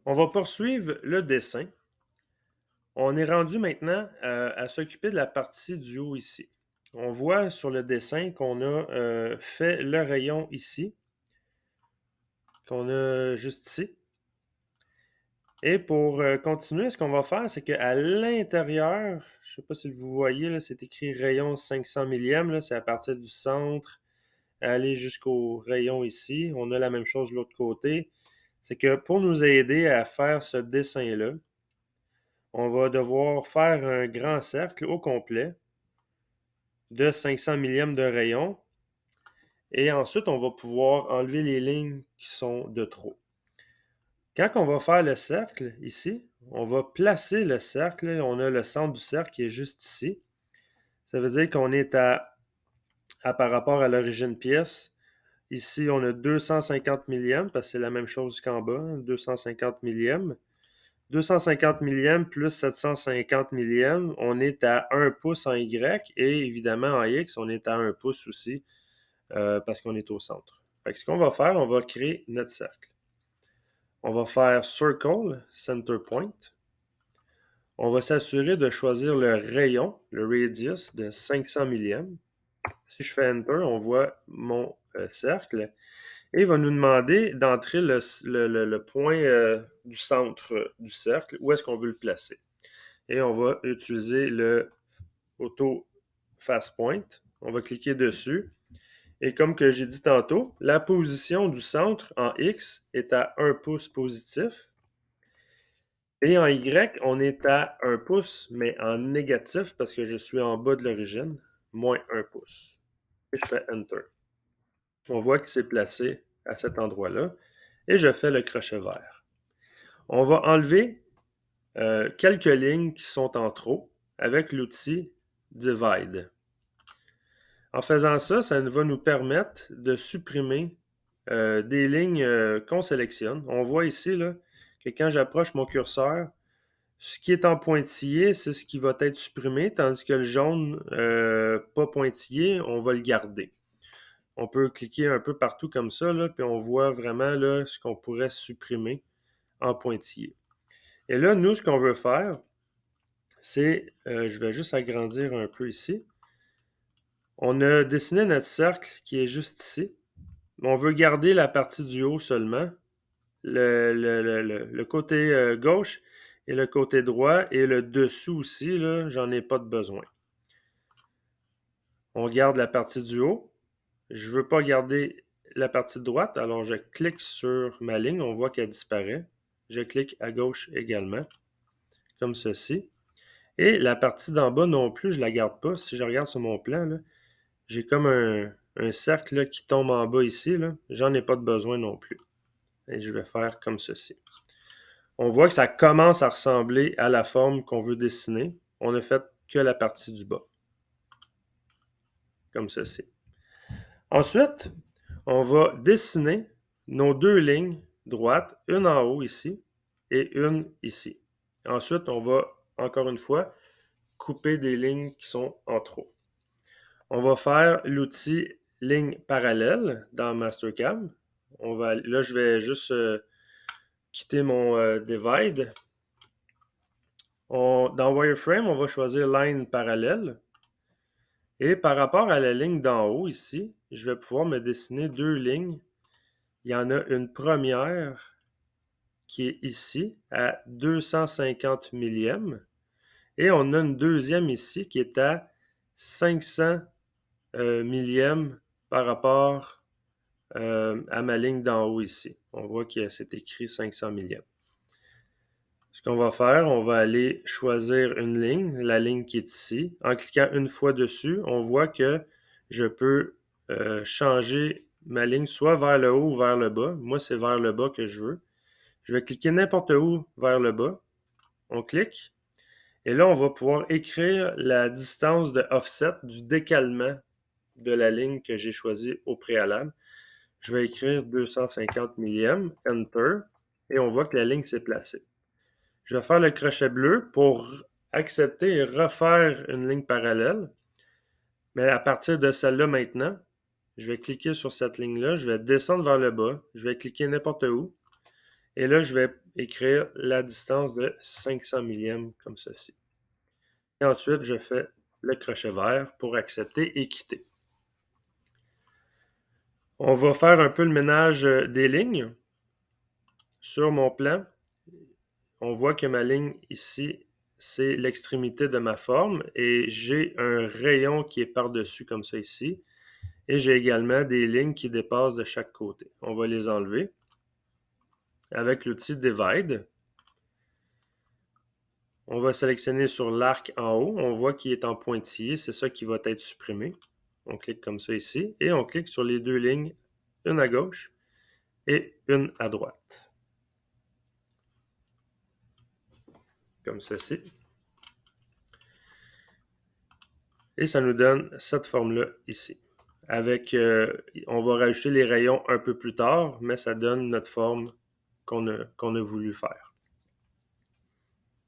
On va poursuivre le dessin. On est rendu maintenant à s'occuper de la partie du haut ici. On voit sur le dessin qu'on a fait le rayon ici, qu'on a juste ici. Et pour continuer, ce qu'on va faire, c'est qu'à l'intérieur, je ne sais pas si vous voyez, là, c'est écrit rayon 500 millièmes, c'est à partir du centre, aller jusqu'au rayon ici. On a la même chose de l'autre côté. C'est que pour nous aider à faire ce dessin-là, on va devoir faire un grand cercle au complet de 500 millièmes de rayon. Et ensuite, on va pouvoir enlever les lignes qui sont de trop. Quand on va faire le cercle ici, on va placer le cercle. On a le centre du cercle qui est juste ici. Ça veut dire qu'on est par rapport à l'origine pièce. Ici, on a 250 millièmes parce que c'est la même chose qu'en bas, 250 millièmes. 250 millièmes plus 750 millièmes, on est à 1 pouce en Y et évidemment en X, on est à 1 pouce aussi parce qu'on est au centre. Fait que ce qu'on va faire, on va créer notre cercle. On va faire Circle, Center Point. On va s'assurer de choisir le rayon, le radius de 500 millièmes. Si je fais Enter, on voit mon cercle. Et il va nous demander d'entrer le point du centre du cercle. Où est-ce qu'on veut le placer? Et on va utiliser le Auto Fast Point. On va cliquer dessus. Et comme que j'ai dit tantôt, la position du centre en X est à 1 pouce positif. Et en Y, on est à 1 pouce, mais en négatif parce que je suis en bas de l'origine, moins 1 pouce. Et je fais Enter. On voit qu'il s'est placé à cet endroit-là. Et je fais le crochet vert. On va enlever quelques lignes qui sont en trop avec l'outil Divide. En faisant ça, ça va nous permettre de supprimer des lignes qu'on sélectionne. On voit ici là, que quand j'approche mon curseur, ce qui est en pointillé, c'est ce qui va être supprimé, tandis que le jaune pas pointillé, on va le garder. On peut cliquer un peu partout comme ça, là, puis on voit vraiment là, ce qu'on pourrait supprimer en pointillé. Et là, nous, ce qu'on veut faire, c'est, je vais juste agrandir un peu ici. On a dessiné notre cercle qui est juste ici. On veut garder la partie du haut seulement, le côté gauche et le côté droit et le dessous aussi, là, j'en ai pas de besoin. On garde la partie du haut. Je ne veux pas garder la partie droite, alors je clique sur ma ligne, on voit qu'elle disparaît. Je clique à gauche également, comme ceci. Et la partie d'en bas non plus, je ne la garde pas. Si je regarde sur mon plan, là, j'ai comme un cercle là, qui tombe en bas ici. J'en ai pas de besoin non plus. Et je vais faire comme ceci. On voit que ça commence à ressembler à la forme qu'on veut dessiner. On n'a fait que la partie du bas. Comme ceci. Ensuite, on va dessiner nos deux lignes droites, une en haut ici et une ici. Ensuite, on va, encore une fois, couper des lignes qui sont en trop. On va faire l'outil ligne parallèle dans Mastercam. Là, je vais juste quitter mon divide. Dans Wireframe, on va choisir line parallèle. Et par rapport à la ligne d'en haut ici, je vais pouvoir me dessiner deux lignes. Il y en a une première qui est ici à 250 millièmes. Et on a une deuxième ici qui est à 500 millièmes par rapport à ma ligne d'en haut ici. On voit que c'est écrit 500 millièmes. Ce qu'on va faire, on va aller choisir une ligne, la ligne qui est ici. En cliquant une fois dessus, on voit que je peux changer ma ligne soit vers le haut ou vers le bas. Moi, c'est vers le bas que je veux. Je vais cliquer n'importe où vers le bas. On clique. Et là, on va pouvoir écrire la distance de offset du décalement de la ligne que j'ai choisie au préalable. Je vais écrire 250 millièmes, Enter, et on voit que la ligne s'est placée. Je vais faire le crochet bleu pour accepter et refaire une ligne parallèle. Mais à partir de celle-là maintenant, je vais cliquer sur cette ligne-là, je vais descendre vers le bas, je vais cliquer n'importe où. Et là, je vais écrire la distance de 500 millièmes comme ceci. Et ensuite, je fais le crochet vert pour accepter et quitter. On va faire un peu le ménage des lignes. Sur mon plan, on voit que ma ligne ici, c'est l'extrémité de ma forme et j'ai un rayon qui est par-dessus comme ça ici. Et j'ai également des lignes qui dépassent de chaque côté. On va les enlever avec l'outil Divide. On va sélectionner sur l'arc en haut. On voit qu'il est en pointillé. C'est ça qui va être supprimé. On clique comme ça ici et on clique sur les deux lignes, une à gauche et une à droite. Comme ceci. Et ça nous donne cette forme-là ici. On va rajouter les rayons un peu plus tard, mais ça donne notre forme qu'on a voulu faire.